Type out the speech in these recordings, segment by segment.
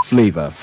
flavor.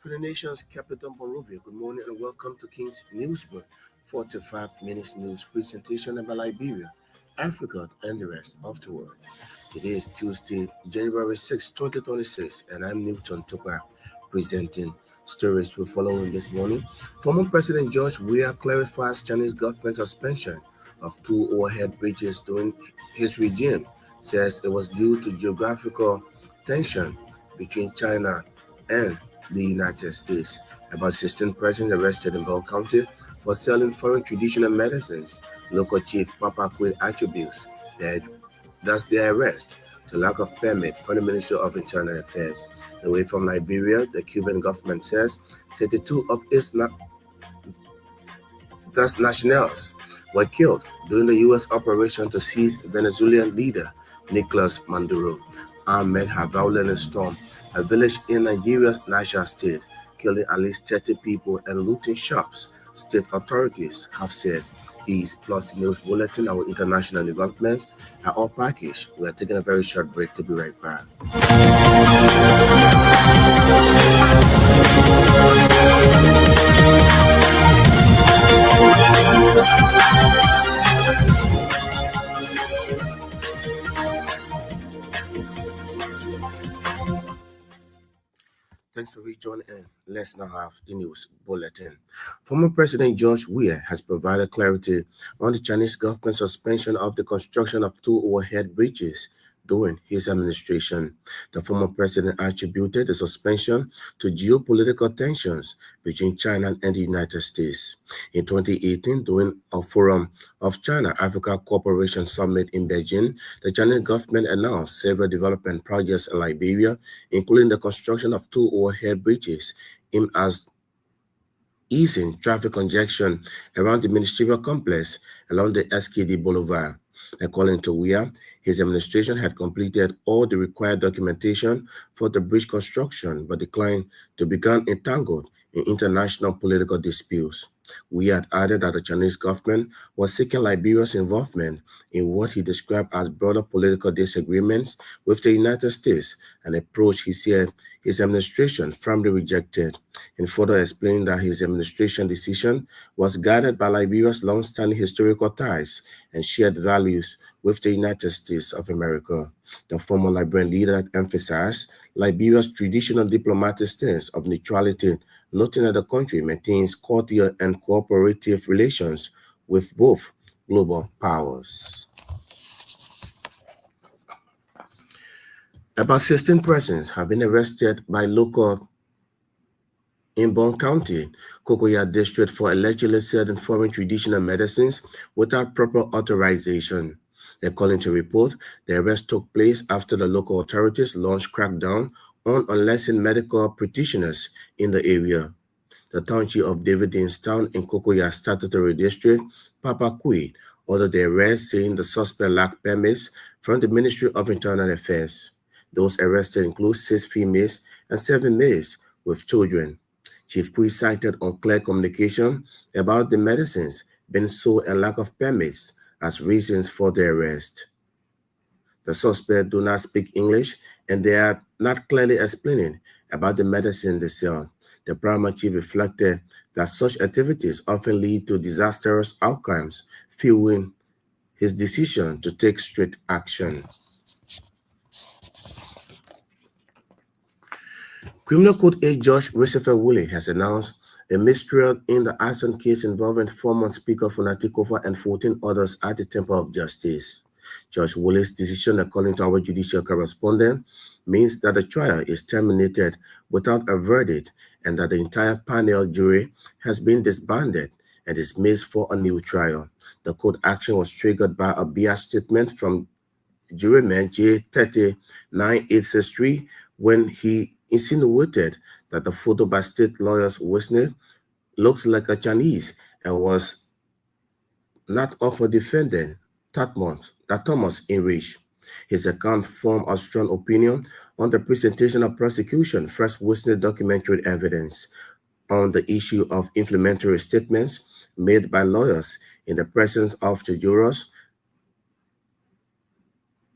To the nation's capital, Monrovia, good morning and welcome to King's Newsroom, 45 minutes news presentation about Liberia, Africa, and the rest of the world. Today is Tuesday, January 6, 2026, and I'm Newton Tupper presenting stories we're following this morning. Former President George Weah clarifies Chinese government suspension of two overhead bridges during his regime, says it was due to geographical tension between China and the United States. About 16 persons arrested in Broom County for selling foreign traditional medicines. Local chief Papa Quinn attributes that thus their arrest to lack of permit from the Ministry of Internal Affairs. Away from Liberia, the Cuban government says 32 of its nationals were killed during the U.S. operation to seize Venezuelan leader Nicolas Maduro. Armed men have violently stormed a village in Nigeria's Niger state, killing at least 30 people and looting shops, state authorities have said. These plus the news bulletin, our international developments are all packaged. We are taking a very short break to be right back. Thanks for rejoining in. Let's now have the news bulletin. Former President George Weah has provided clarity on the Chinese government suspension of the construction of two overhead bridges during his administration. The former president attributed the suspension to geopolitical tensions between China and the United States. In 2018, during a Forum of China-Africa Cooperation Summit in Beijing, the Chinese government announced several development projects in Liberia, including the construction of two overhead bridges aimed at easing traffic congestion around the ministerial complex along the SKD Boulevard. According to Weah, his administration had completed all the required documentation for the bridge construction but declined to become entangled in international political disputes. Weah had added that the Chinese government was seeking Liberia's involvement in what he described as broader political disagreements with the United States, an approach he said his administration firmly rejected, in further explaining that his administration decision was guided by Liberia's long-standing historical ties and shared values with the United States of America. The former Liberian leader emphasized Liberia's traditional diplomatic stance of neutrality, noting that the country maintains cordial and cooperative relations with both global powers. About 16 persons have been arrested by local in Broom County, Cocoa District for allegedly selling foreign traditional medicines without proper authorization. According to report, the arrest took place after the local authorities launched crackdown on unlicensed medical practitioners in the area. The township of Davidstown in Cocoa Statutory District, Papa Kui, ordered the arrest, saying the suspect lacked permits from the Ministry of Internal Affairs. Those arrested include 6 females and 7 males with children. Chief Kui cited unclear communication about the medicines being sold and lack of permits as reasons for the arrest. The suspects do not speak English and they are not clearly explaining about the medicine they sell. The primary chief reflected that such activities often lead to disastrous outcomes, fueling his decision to take strict action. Criminal Court Aide Judge Christopher Woolley has announced a mistrial in the arson case involving former Speaker Funati Kofa and 14 others at the Temple of Justice. Judge Woolley's decision, according to our judicial correspondent, means that the trial is terminated without a verdict and that the entire panel jury has been disbanded and dismissed for a new trial. The court action was triggered by a biased statement from Juryman J39863 when he insinuated that the photo by state lawyers Wisner looks like a Chinese and was not of a defendant, that Thomas enraged. His account formed a strong opinion on the presentation of prosecution, first Wisner documentary evidence on the issue of inflammatory statements made by lawyers in the presence of the jurors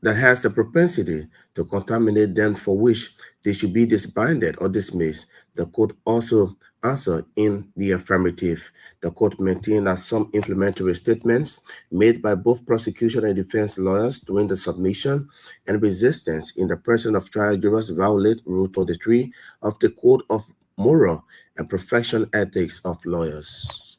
that has the propensity to contaminate them, for which they should be disbanded or dismissed. The court also answered in the affirmative. The court maintained that some inflammatory statements made by both prosecution and defense lawyers during the submission and resistance in the presence of trial jurors violate Rule 23 of the Code of Moral and Professional Ethics of Lawyers.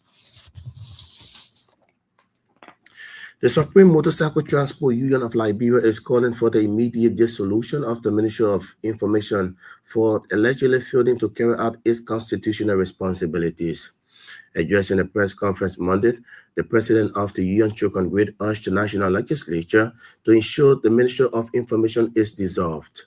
The Supreme Motorcycle Transport Union of Liberia is calling for the immediate dissolution of the Ministry of Information for allegedly failing to carry out its constitutional responsibilities. Addressing a press conference Monday, the president of the union Chokon urged the national legislature to ensure the Ministry of Information is dissolved.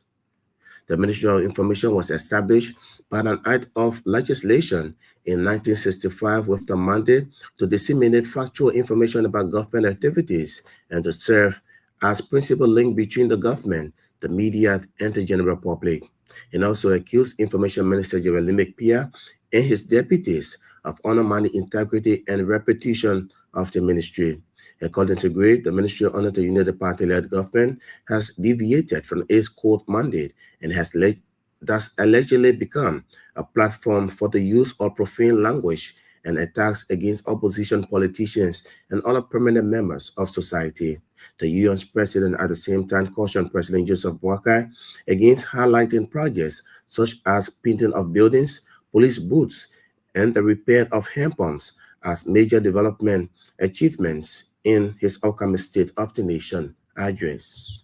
The Ministry of Information was established by an act of legislation in 1965 with the mandate to disseminate factual information about government activities and to serve as principal link between the government, the media, and the general public. And also accused Information Minister Jeremy Pia and his deputies of undermining integrity and reputation of the ministry. According to Gray, the ministry under the United Party-led government has deviated from its court mandate and has thus allegedly become a platform for the use of profane language and attacks against opposition politicians and other permanent members of society. The UN's president at the same time cautioned President Joseph Boakai against highlighting projects such as painting of buildings, police booths, and the repair of hand pumps as major development achievements in his upcoming State of the Nation address.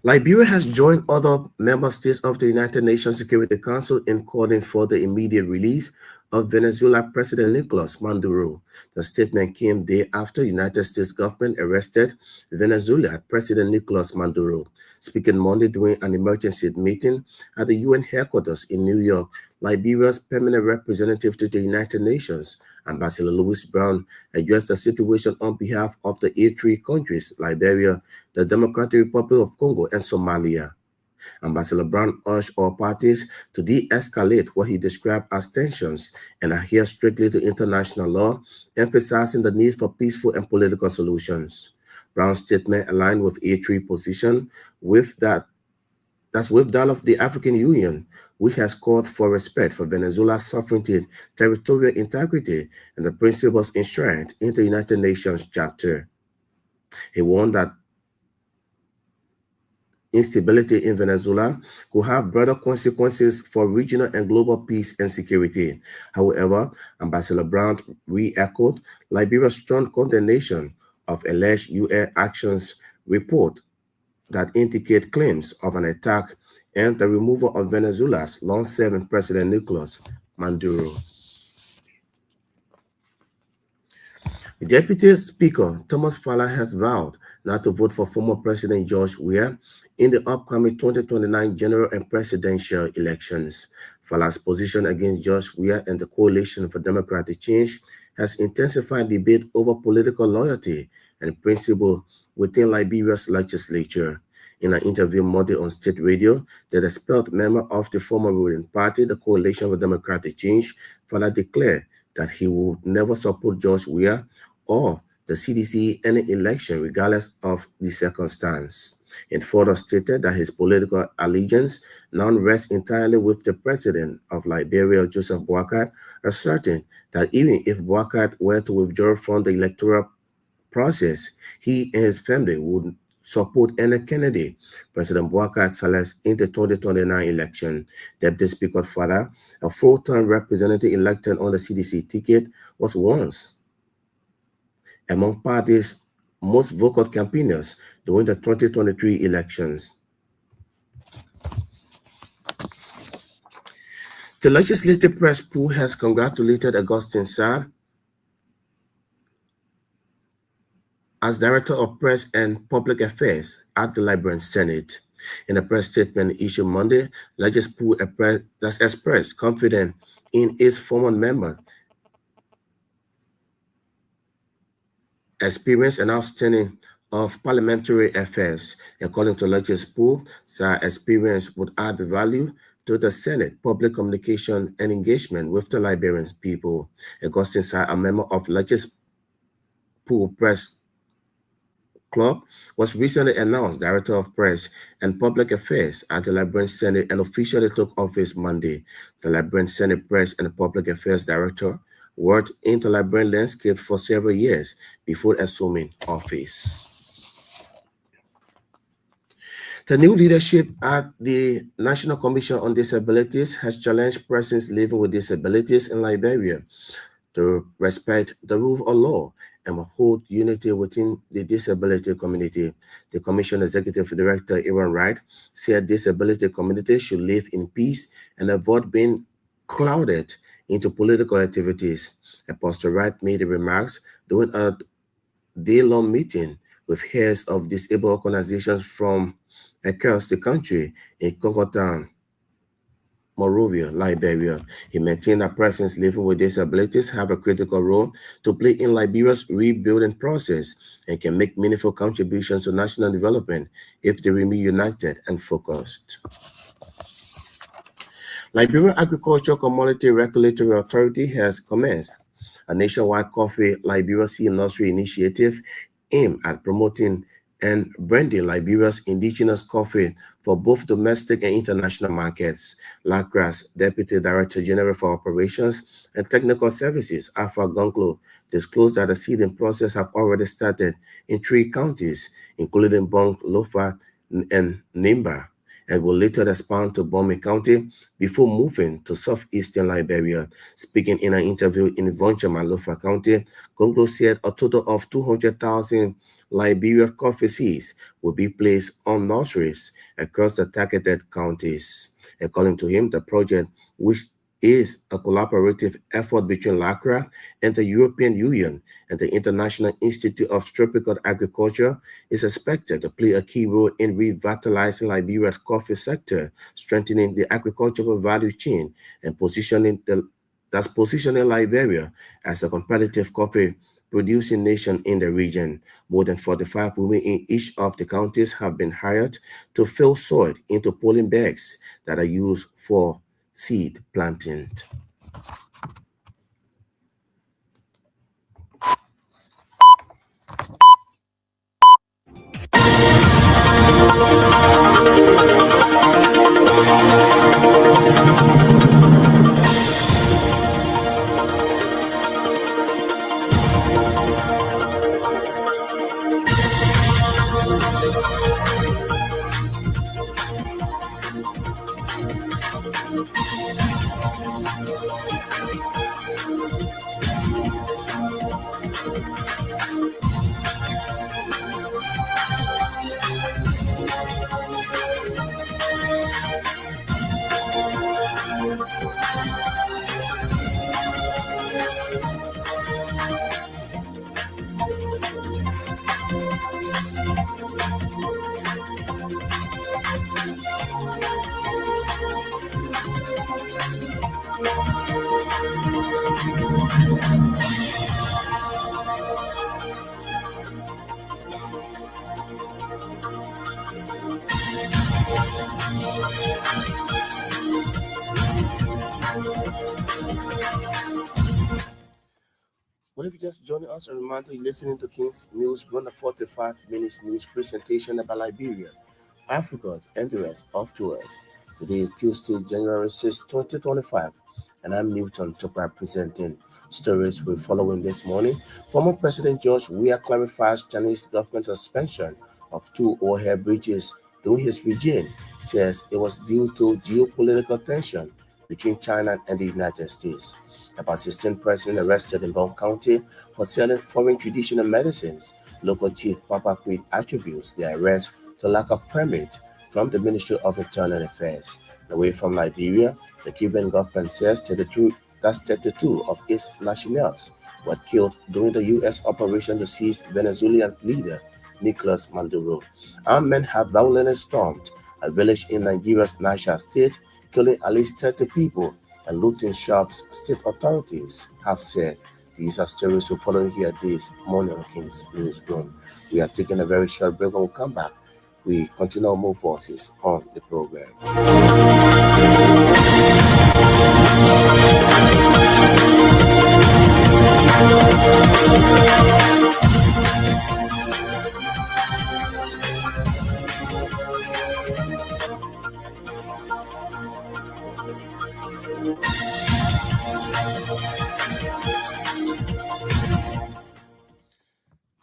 Liberia has joined other member states of the United Nations Security Council in calling for the immediate release of Venezuela President Nicolas Maduro. The statement came day after United States government arrested Venezuela President Nicolas Maduro. Speaking Monday during an emergency meeting at the UN headquarters in New York, Liberia's permanent representative to the United Nations, Ambassador Louis Brown, addressed the situation on behalf of the A3 countries, Liberia, the Democratic Republic of Congo, and Somalia. Ambassador Brown urged all parties to de-escalate what he described as tensions and adhere strictly to international law, emphasizing the need for peaceful and political solutions. Brown's statement aligned with A3 position with that of the African Union, which has called for respect for Venezuela's sovereignty, territorial integrity, and the principles enshrined in the United Nations Charter. He warned that instability in Venezuela could have broader consequences for regional and global peace and security. However, Ambassador Brown re-echoed Liberia's strong condemnation of alleged UN actions report that indicate claims of an attack and the removal of Venezuela's long-serving President Nicolas Maduro. The Deputy Speaker, Thomas Fowler, has vowed not to vote for former President George Weah in the upcoming 2029 general and presidential elections. Fowler's position against George Weah and the Coalition for Democratic Change has intensified debate over political loyalty and principle within Liberia's legislature. In an interview Monday on state radio, the expelled member of the former ruling party, the Coalition for Democratic Change, Fowler declared that he would never support George Weah or the CDC in any election, regardless of the circumstance. It further stated that his political allegiance now rests entirely with the president of Liberia, Joseph Boakai, asserting that even if Boakai were to withdraw from the electoral process, he and his family would support any candidate President Boakai selects in the 2029 election. Deputy Speaker Fowler, a full-term representative elected on the CDC ticket, was once among party's most vocal campaigners during the 2023 elections. The Legislative Press Pool has congratulated Augustine Sarr as Director of Press and Public Affairs at the Liberian Senate. In a press statement issued Monday, Legispool has expressed confidence in its former member experience and outstanding of parliamentary affairs. According to Legispool, Sir experience would add value to the Senate public communication and engagement with the Liberian people. Augustine Sir, a member of Legispool Press Club, was recently announced Director of Press and Public Affairs at the Liberian Senate and officially took office Monday. The Liberian Senate Press and Public Affairs Director worked in the Liberian landscape for several years before assuming office. The new leadership at the National Commission on Disabilities has challenged persons living with disabilities in Liberia to respect the rule of law and hold unity within the disability community. The Commission Executive Director, Aaron Wright, said disability communities should live in peace and avoid being clouded into political activities. Apostle Wright made the remarks during a day-long meeting with heads of disabled organizations from across the country in Congotown, Monrovia, Liberia. He maintained that persons living with disabilities have a critical role to play in Liberia's rebuilding process and can make meaningful contributions to national development if they remain united and focused. Liberia Agricultural Commodity Regulatory Authority has commenced a nationwide coffee Liberia Sea Nursery initiative aimed at promoting and branding Liberia's indigenous coffee for both domestic and international markets. LACRA's Deputy Director General for Operations and Technical Services, Alpha Gonklo, disclosed that the seeding process have already started in 3 counties, including Bong, Lofa, and Nimba, and will later expand to Bomi County before moving to southeastern Liberia. Speaking in an interview in Vonchama, Lofa County, Gonglo said a total of 200,000 Liberia coffee seeds will be placed on nurseries across the targeted counties. According to him, the project, which is a collaborative effort between LACRA and the European Union and the International Institute of Tropical Agriculture, is expected to play a key role in revitalizing Liberia's coffee sector, strengthening the agricultural value chain, and positioning Liberia as a competitive coffee producing nation in the region. More than 45 women in each of the counties have been hired to fill soil into polling bags that are used for seed planting. Well, if you just joining us, a reminder you're listening to King's News, run a 45 minutes news presentation about Liberia, Africa, and the rest of the world. Today is Tuesday, January 6, 2025, and I'm Newton Topra presenting stories we're following this morning. Former President George Weah clarifies Chinese government suspension of 2 overhead bridges during his regime, says it was due to geopolitical tension between China and the United States. About 16 persons arrested in Broom County for selling foreign traditional medicines. Local Chief Papa Quid attributes the arrest to lack of permit from the Ministry of Internal Affairs. Away from Liberia, the Cuban government says 32 of its nationals were killed during the U.S. operation to seize Venezuelan leader Nicolas Maduro. Armed men have violently stormed a village in Nigeria's Niger state, killing at least 30 people and looting shops, state authorities have said. These are stories we're following here this morning on King's News Broom. We are taking a very short break. When we come back, we continue more forces on the program.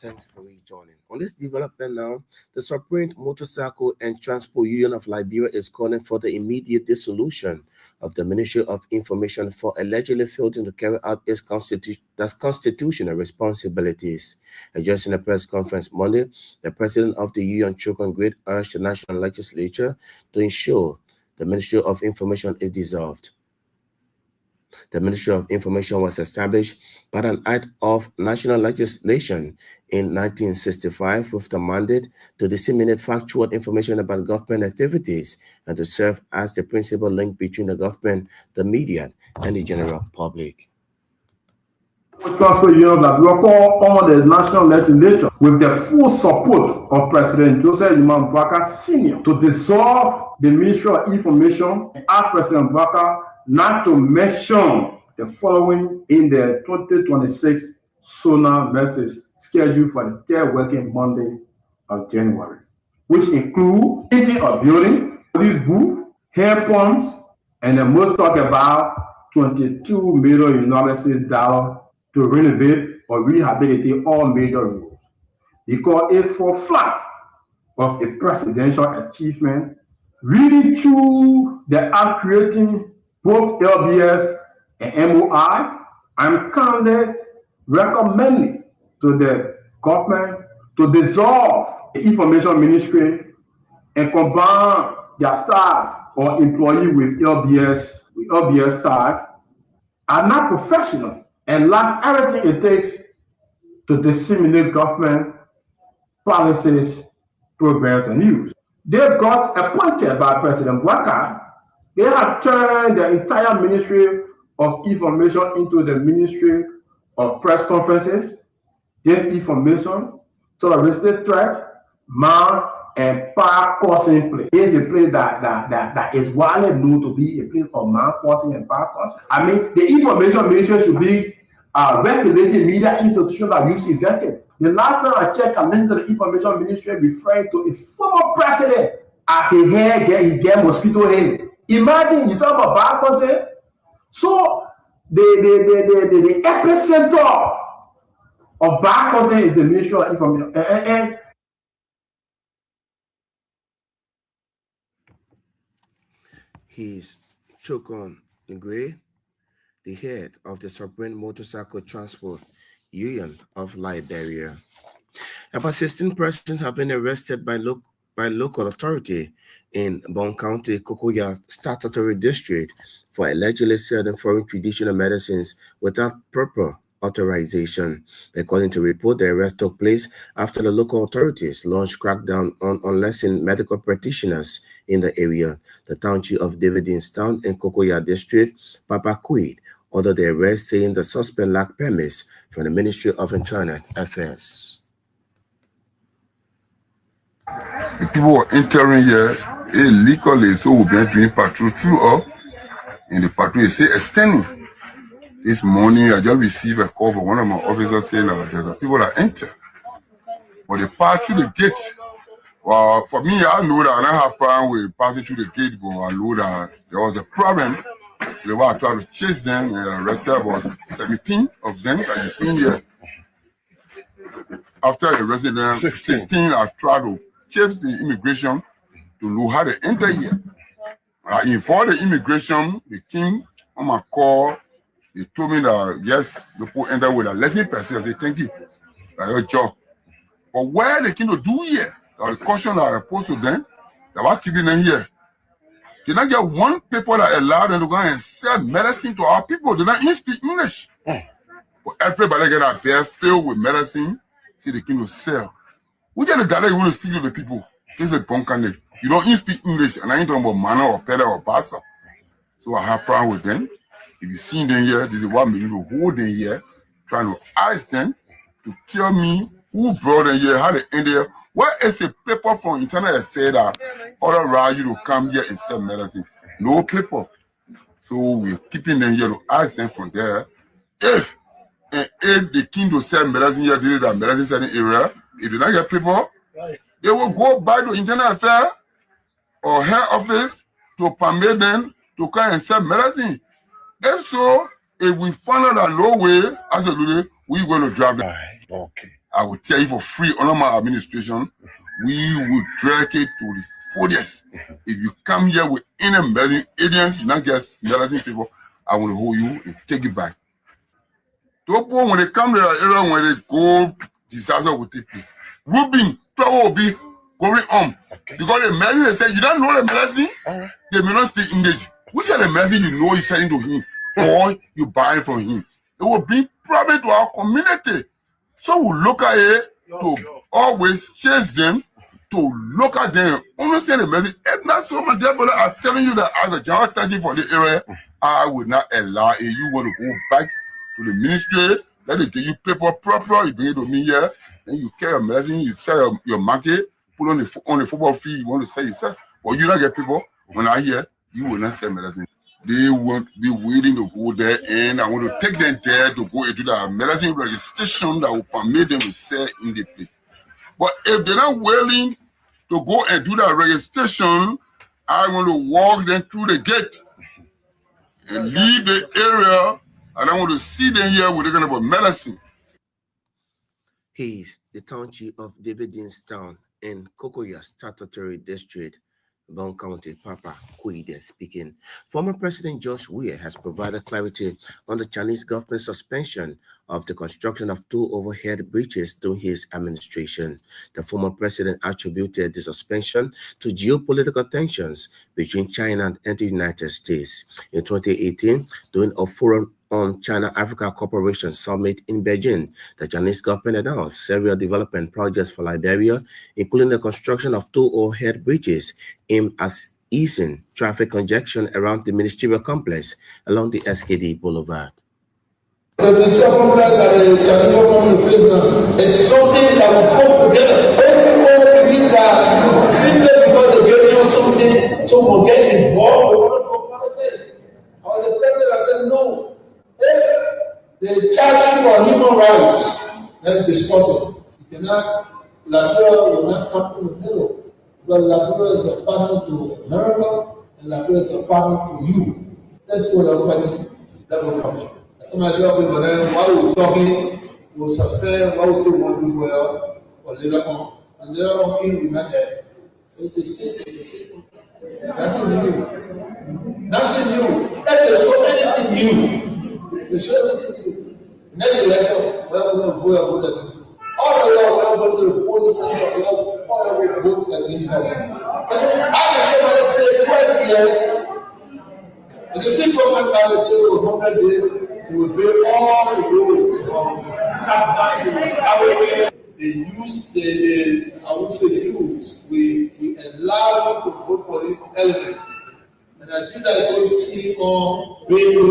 Thanks for rejoining. On this development now, the Supreme Motorcycle and Transport Union of Liberia is calling for the immediate dissolution of the Ministry of Information for allegedly failing to carry out its constitutional responsibilities. Addressing a press conference Monday, the president of the union, Chukwu Great, urged the national legislature to ensure the Ministry of Information is dissolved. The Ministry of Information was established by an act of national legislation in 1965 with the mandate to disseminate factual information about government activities and to serve as the principal link between the government, the media, and the general public. Transport Union that we call on the national legislature with the full support of President Joseph Imam Sr. to dissolve the Ministry of Information and ask President Baka not to mention the following in the 2026 SONA message scheduled for the third working Monday of January, which include painting of building, police booth, hair pumps, and the most talk about $22 million to renovate or rehabilitate all major roads. Because it for flat of a presidential achievement, really through the act creating both LBS and MOI, I'm currently recommending to the government to dissolve the information ministry and combine their staff or employee with LBS staff are not professional and lacks everything it takes to disseminate government policies, programs, and news. They got appointed by President Baka. They have turned the entire Ministry of Information into the Ministry of Press Conferences, disinformation, terroristic threat, man, and power causing place. It's a place that is widely known to be a place of man causing and power causing. I mean, the information ministry should be a regulated media institution that you've invented. The last time I checked, I listened to the information ministry referring to a former president as a hair, he get mosquito head. Imagine you talk about bad content. So the epicenter of bad content is the Ministry of Information. And He's Chukwu Great, the head of the Supreme Motorcycle Transport Union of Liberia. About 16 persons have been arrested by local authority in Broom County, Kokoya Statutory District for allegedly selling foreign traditional medicines without proper authorization. According to report, the arrest took place after the local authorities launched crackdown on unlicensed medical practitioners in the area. The township of Dividendstown in Kokoya District, Papa Quid, ordered the arrest, saying the suspect lacked permits from the Ministry of Internal Affairs. The people were entering here illegally, so we've been doing patrol throughout, and the patrol is extending. This morning, I just received a call from one of my officers saying that there's a people that enter, but they pass through the gate. Well, for me, I know that I don't have problem with passing through the gate, but I know that there was a problem. They were trying to chase them and arrested about 17 of them that you see here. After arresting them, 16 are trying to chase the immigration to know how to enter here. I informed the immigration, they came on my call. They told me that, yes, you put enter with a letting person. I said, thank you. That's your job. But where they came to do here, the caution that I posed to them, they were keeping them here. They not get one paper that allowed them to go and sell medicine to our people. They not even speak English. But everybody get a bear filled with medicine, see the king will sell. We get a dialect you want to speak to the people. This is a bunker. You don't even speak English, and I ain't talking about manner or pele or basa. So I have problem with them. If you see them here, this is what me to hold them here, trying to ask them to tell me who brought them here, how they end there. What is a paper from Internal Affairs that authorize you to come here and sell medicine? No paper. So we're keeping them here to ask them from there. If the king to sell medicine here, this is a medicine selling area, if they don't get paper, they will go back to Internal Affairs or head office to permit them to come and sell medicine. If so, if we find out that no way, absolutely, we're going to drive them. Okay. I will tell you for free, under my administration, we will drag it to the fullest. If you come here with any medicine agents, you not get medicine people, I will hold you and take it back. People, when they come to the area, when they go, disaster will take place. Rubin, trouble will be going on. Okay. Because the medicine, they say, you don't know the medicine, right. They may not speak English. Which are the medicine you know you're selling to him or you buy from him? It will bring problem to our community. So we look at it to always chase them, to look at them, understand the medicine. And not so much, therefore, I'm telling you that as a general strategy for the area, I would not allow it. You want to go back to the ministry, let it give you paper proper, you bring it to me here, then you carry your medicine, you sell your market, put on the football field, you want to sell yourself. But you don't get people, when I hear, you will not sell medicine. They won't be waiting to go there, and I want to take them there to go into the medicine registration that will permit them to sell in the place. But if they're not willing to go and do that registration, I want to walk them through the gate and leave the area, and I want to see them here with the kind of medicine. He is the township of Davidstown in Kokoya Statutory District, Broom County, Papa Kwide speaking. Former President George Weah has provided clarity on the Chinese government's suspension of the construction of 2 overhead bridges during his administration. The former president attributed the suspension to geopolitical tensions between China and the United States. In 2018, during a forum on China-Africa Cooperation Summit in Beijing, the Chinese government announced several development projects for Liberia, including the construction of 2 overhead bridges aimed at easing traffic congestion around the ministerial complex along the SKD Boulevard. The ministerial complex that the Chinese government is now is something that will come together. Everyone believe that simply because they gave you something, so we'll get involved with politics. I was the president that said no. If they charge you for human rights, let's discuss it. You cannot, Liberia will not come to the middle. Because Liberia is a partner to America, and Liberia is a partner to you. That's what I'm fighting. That will come. As soon as you have people then, while we're talking, we'll suspend what we say we want to do well, or later on. And later on, we met there. So it's a secret. Nothing new. Nothing new. If there's so anything new, they show anything new. Next election, we're going to vote against it. All the law, we're going to the police station, all the vote against us. I can say, 12 years, and the same government by the state was 100 days, they will build all the roads from they use I would say use, we allow them to vote for this element. And these are going to see on radio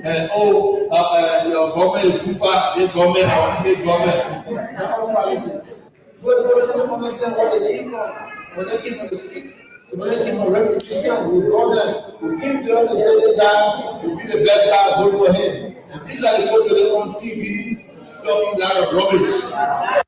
and your government is Cuba, your government or big government. But they don't understand what they came from. When they came from the street, so when they came from refugee camp, we brought them, we give the understanding that will be the best guy, vote for him. And these are the people that are on TV talking that of rubbish.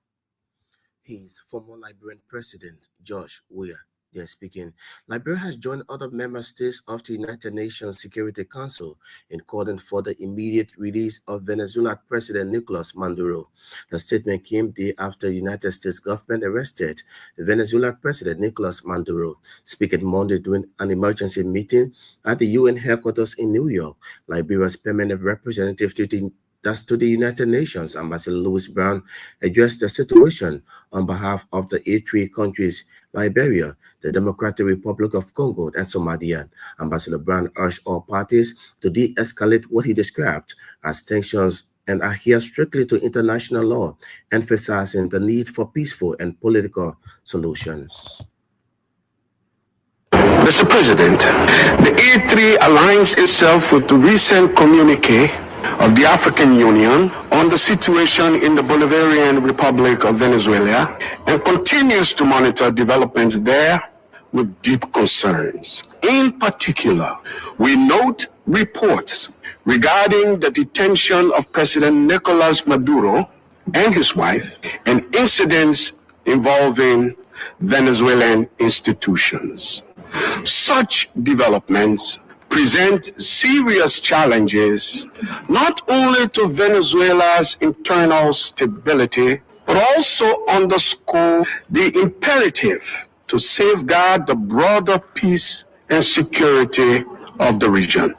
He's former Liberian President George Weah. They're speaking. Liberia has joined other member states of the United Nations Security Council in calling for the immediate release of Venezuela President Nicolas Maduro. The statement came day after the United States government arrested Venezuela President Nicolas Maduro. Speaking Monday during an emergency meeting at the UN headquarters in New York, Liberia's permanent representative to the United Nations, Ambassador Louis Brown, addressed the situation on behalf of the 8 countries, Liberia, the Democratic Republic of Congo, and Somalia. Ambassador Brown urged all parties to de-escalate what he described as tensions and adhere strictly to international law, emphasizing the need for peaceful and political solutions. Mr. President, the A3 aligns itself with the recent communique of the African Union on the situation in the Bolivarian Republic of Venezuela and continues to monitor developments there with deep concerns. In particular, we note reports regarding the detention of President Nicolas Maduro and his wife and incidents involving Venezuelan institutions. Such developments present serious challenges not only to Venezuela's internal stability, but also underscore the imperative to safeguard the broader peace and security of the region.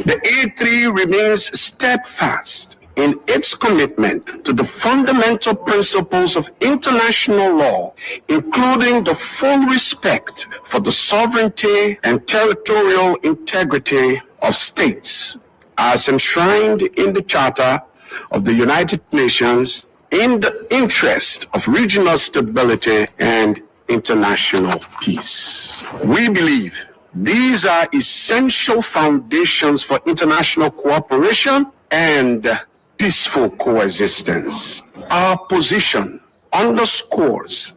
The A3 remains steadfast in its commitment to the fundamental principles of international law, including the full respect for the sovereignty and territorial integrity of states, as enshrined in the Charter of the United Nations, in the interest of regional stability and international peace. We believe these are essential foundations for international cooperation and peaceful coexistence. Our position underscores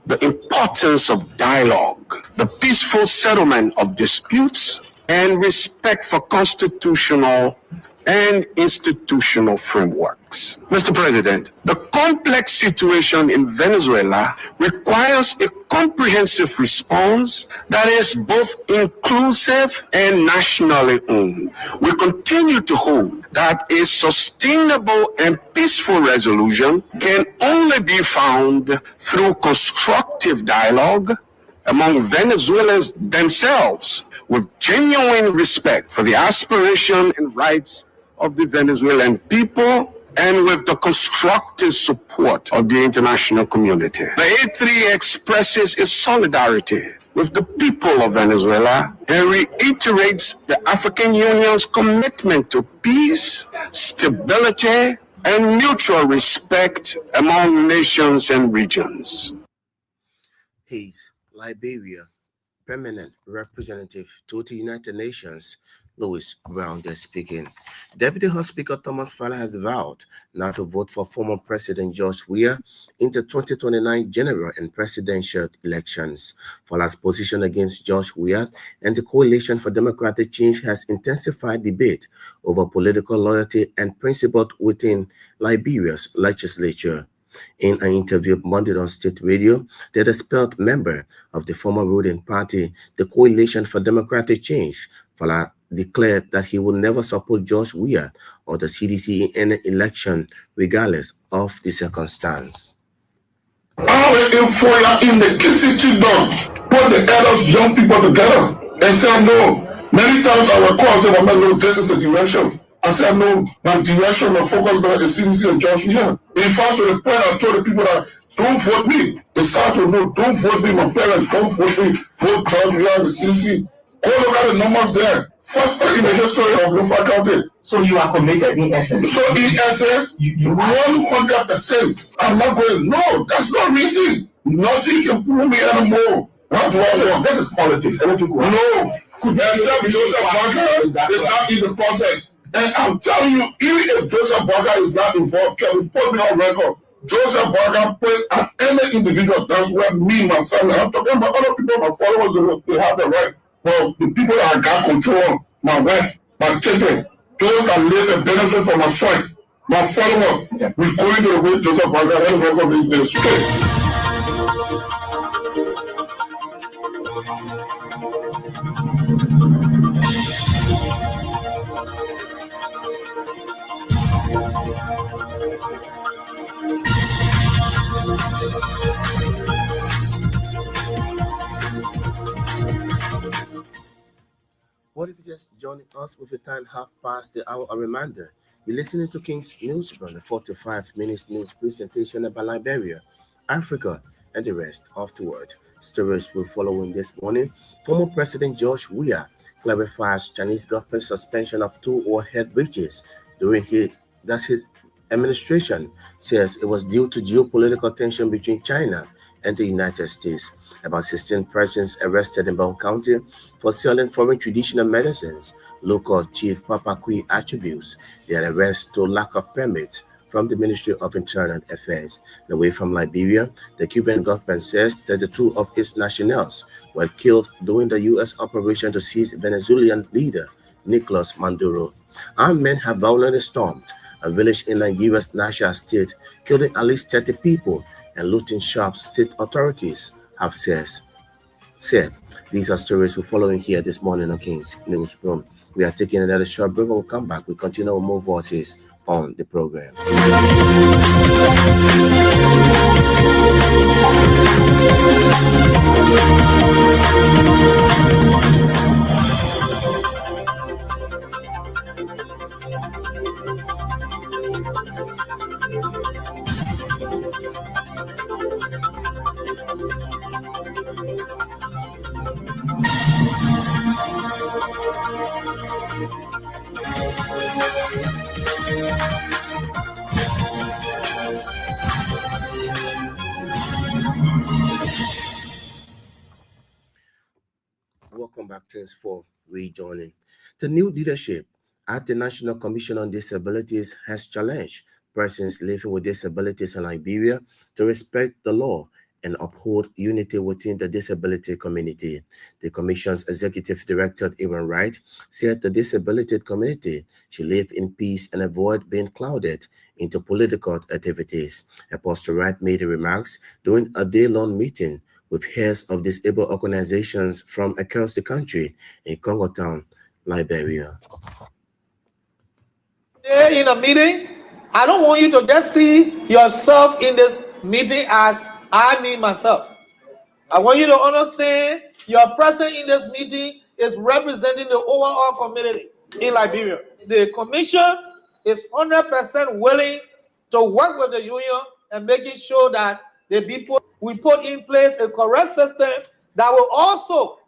the importance of dialogue, the peaceful settlement of disputes, and respect for constitutional and institutional frameworks. Mr. President, the complex situation in Venezuela requires a comprehensive response that is both inclusive and nationally owned. We continue to hope that a sustainable and peaceful resolution can only be found through constructive dialogue among Venezuelans themselves, with genuine respect for the aspiration and rights of the Venezuelan people, and with the constructive support of the international community. The A3 expresses its solidarity with the people of Venezuela and reiterates the African Union's commitment to peace, stability, and mutual respect among nations and regions. His Liberia Permanent Representative to the United Nations, Louis Brown, there speaking. Deputy House Speaker Thomas Fowler has vowed not to vote for former President George Weah in the 2029 general and presidential elections. Fowler's position against George Weah and the Coalition for Democratic Change has intensified debate over political loyalty and principle within Liberia's legislature. In an interview Monday on state radio, the expelled member of the former ruling party, the Coalition for Democratic Change, Fowler, declared that he will never support George Weah or the CDC in any election, regardless of the circumstance. Our in the KCT done put the elders, young people together and say no. Many times I will call and say, well, no, this is the direction. I said no, my direction of focus on the CDC and George Weah. In fact, to the point I told the people that don't vote me. It's hard to know, don't vote me, my parents, don't vote me, vote George Weah and the CDC. Go look at the numbers there. First time in the history of Lofa County. So you are committed in essence. So in essence, 100%. I'm not going. No, that's not reason. Nothing can prove me anymore. What do I want? This is politics. No. Except Joseph Barker is not in the process. And I'm telling you, even if Joseph Barker is not involved, can we put me on record? Joseph Barker put at any individual. That's where me, my family. I'm talking about other people, my followers, they have the right. Well, the people that I got control of, my wife, my children, those that live and benefit from my fight, my follower, we go into the way Joseph Barker and record in the street. What if you just joining us with the time half past the hour? A reminder, you're listening to King's News on the 45 minutes news presentation about Liberia, Africa, and the rest of the world. Stories will follow in this morning. Former President George Weah clarifies Chinese government suspension of two overhead bridges during his administration says it was due to geopolitical tension between China and the United States. About 16 persons arrested in Broom County for selling foreign traditional medicines. Local Chief Papa Kui attributes their arrest to lack of permits from the Ministry of Internal Affairs. Away from Liberia, the Cuban government says 32 of its nationals were killed during the U.S. operation to seize Venezuelan leader Nicolas Maduro. Armed men have violently stormed a village in Nigeria's Nasha state, killing at least 30 people and looting shops, state authorities have said. These are stories we're following here this morning on King's Newsroom. We are taking another short break. When we come back, we continue with more voices on the program. Welcome back. Thanks for rejoining. The new leadership at the National Commission on Disabilities has challenged persons living with disabilities in Liberia to respect the law and uphold unity within the disability community. The Commission's Executive Director, Aaron Wright, said the disability community should live in peace and avoid being clouded into political activities. Apostle Wright made the remarks during a day-long meeting with heads of disabled organizations from across the country in Congo Town, Liberia. In a meeting, I don't want you to just see yourself in this meeting as I mean myself. I want you to understand your presence in this meeting is representing the overall community in Liberia. The commission is 100% willing to work with the union and making sure that the people we put in place a correct system that will also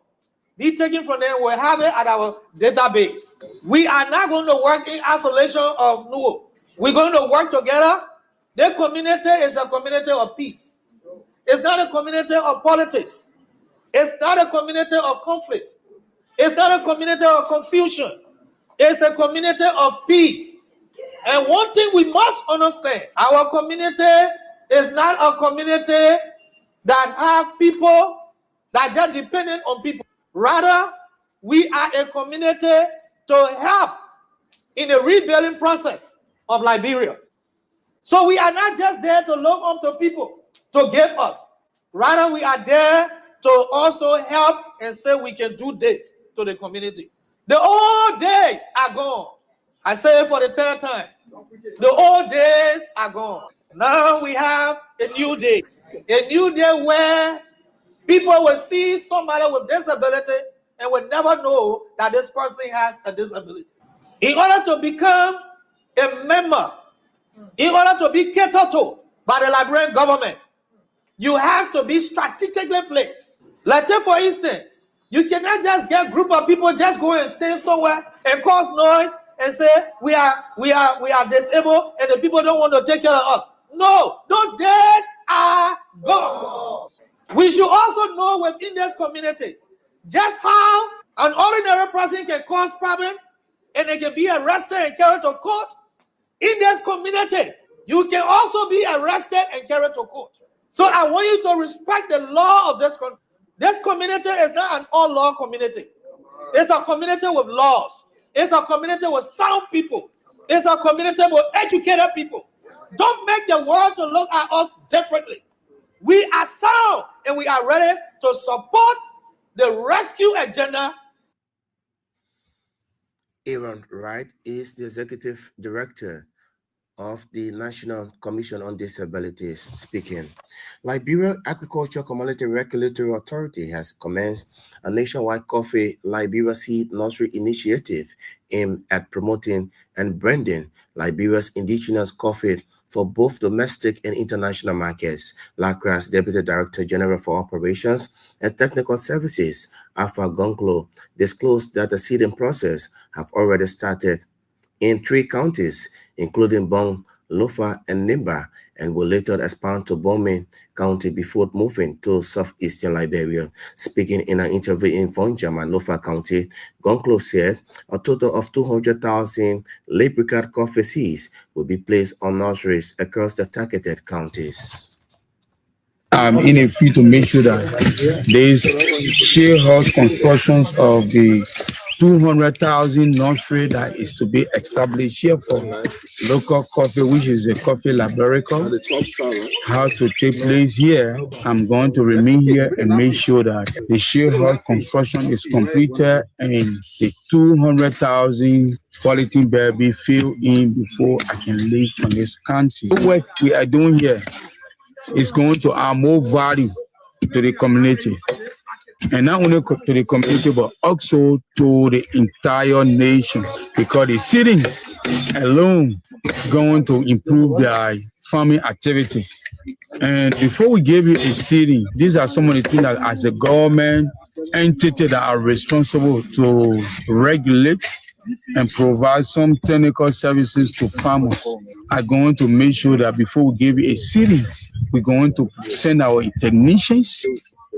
be taken from them. We'll have it at our database. We are not going to work in isolation of NUO. We're going to work together. The community is a community of peace. It's not a community of politics. It's not a community of conflict. It's not a community of confusion. It's a community of peace. And one thing we must understand, our community is not a community that have people that just dependent on people. Rather, we are a community to help in the rebuilding process of Liberia. So we are not just there to look up to people to give us. Rather, we are there to also help and say we can do this to the community. The old days are gone. I say it for the third time. The old days are gone. Now we have a new day. A new day where people will see somebody with disability and will never know that this person has a disability. In order to become a member, in order to be catered to by the Liberian government, you have to be strategically placed. Like take for instance, you cannot just get a group of people just go and stay somewhere and cause noise and say we are disabled and the people don't want to take care of us. No, those days are gone. We should also know within this community just how an ordinary person can cause problem and they can be arrested and carried to court. In this community, you can also be arrested and carried to court. So I want you to respect the law of this community. This community is not an all-law community. It's a community with laws. It's a community with sound people. It's a community with educated people. Don't make the world to look at us differently. We are sound and we are ready to support the rescue agenda. Aaron Wright is the executive director of the National Commission on Disabilities speaking. Liberia Agriculture Commodity Regulatory Authority has commenced a nationwide coffee Liberia seed nursery initiative aimed at promoting and branding Liberia's indigenous coffee for both domestic and international markets. LACRA's Deputy Director General for Operations and Technical Services, Alpha Gonklo, disclosed that the seeding process have already started in 3 counties, including Broom, Lofa, and Nimba, and will later expand to Broom County before moving to southeastern Liberia. Speaking in an interview in Vonjam and Lofa County, Gonclo said a total of 200,000 Leprechaun coffee seeds will be placed on nurseries across the targeted counties. I'm in a field to make sure that these share house constructions of the 200,000 nursery that is to be established here for local coffee, which is a coffee laboratory, how to take place here. I'm going to remain here and make sure that the share house construction is completed and the 200,000 quality baby fill in before I can leave from this country. The work we are doing here is going to add more value to the community, and not only to the community but also to the entire nation, because the city alone is going to improve their farming activities. And before we give you a city, these are some of the things that as a government entity that are responsible to regulate and provide some technical services to farmers are going to make sure that before we give you a city, we're going to send our technicians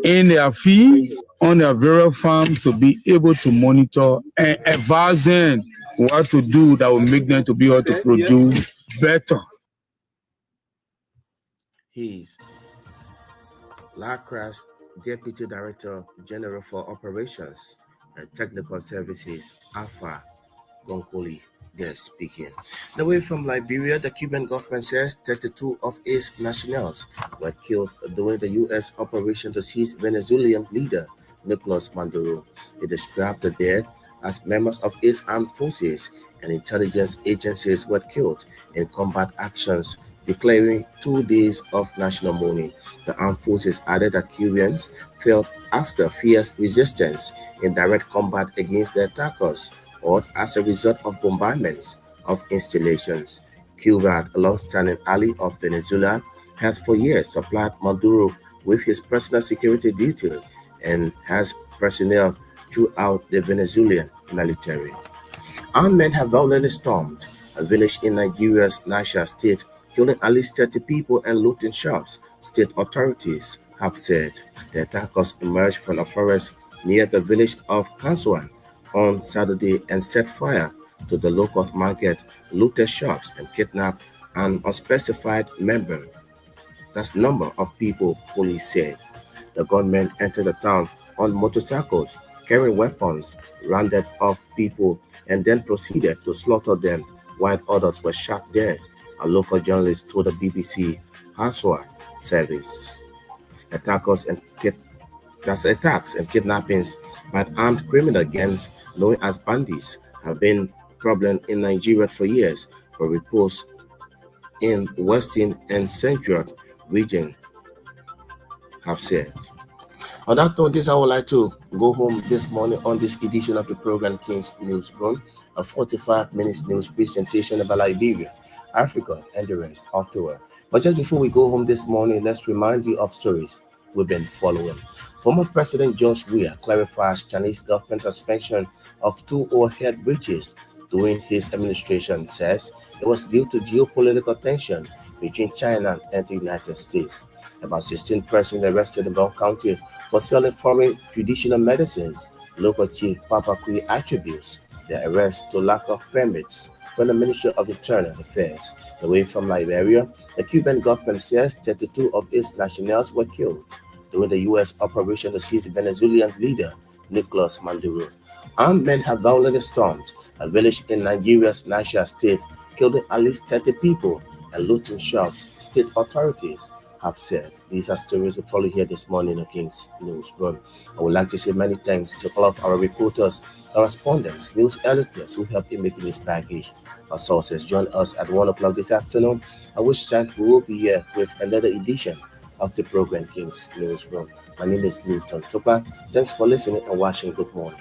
in their field on their various farms to be able to monitor and advise them what to do that will make them to be able to produce better. He's LACRA's Deputy Director General for Operations and Technical Services, Alpha Gonkoli, there speaking. Away from Liberia, the Cuban government says 32 of its nationals were killed during the U.S. operation to seize Venezuelan leader Nicolas Maduro. It described the dead as members of its armed forces and intelligence agencies were killed in combat actions, declaring 2 days of national mourning. The armed forces added that Cubans felt after fierce resistance in direct combat against the attackers or as a result of bombardments of installations. Cuba, a long-standing ally of Venezuela, has for years supplied Maduro with his personal security detail and has personnel throughout the Venezuelan military. Armed men have violently stormed a village in Nigeria's Niger state, killing at least 30 people and looting shops, state authorities have said. The attackers emerged from a forest near the village of Kansuan on Saturday and set fire to the local market, looted shops, and kidnapped an unspecified number of people, police said. The gunmen entered the town on motorcycles, carrying weapons, rounded off people, and then proceeded to slaughter them, while others were shot dead, a local journalist told the BBC Haswa service. Attacks and kidnappings by armed criminal gangs known as bandits have been a problem in Nigeria for years, but reports in Western and Central region have said. On that note, I would like to go home this morning on this edition of the program King's Newsroom, a 45-minute news presentation about Liberia, Africa, and the rest of the world. But just before we go home this morning, let's remind you of stories we've been following. Former President George Weah clarifies Chinese government suspension of 2 overhead bridges during his administration, says it was due to geopolitical tension between China and the United States. About 16 persons arrested in Broom County for selling foreign traditional medicines. Local Chief Papa Kui attributes the arrest to lack of permits from the Ministry of Internal Affairs. Away from Liberia, the Cuban government says 32 of its nationals were killed during the U.S. operation to seize Venezuelan leader Nicolas Maduro. Armed men have violently stormed a village in Nigeria's Niger state, killing at least 30 people and looting shops, state authorities have said. These are stories we follow here this morning on King's Newsroom. I would like to say many thanks to all of our reporters, correspondents, news editors who helped in making this package. Our sources join us at 1 o'clock this afternoon, at which time we will be here with another edition of the program King's Newsroom. My name is Newton Topa. Thanks for listening and watching. Good morning.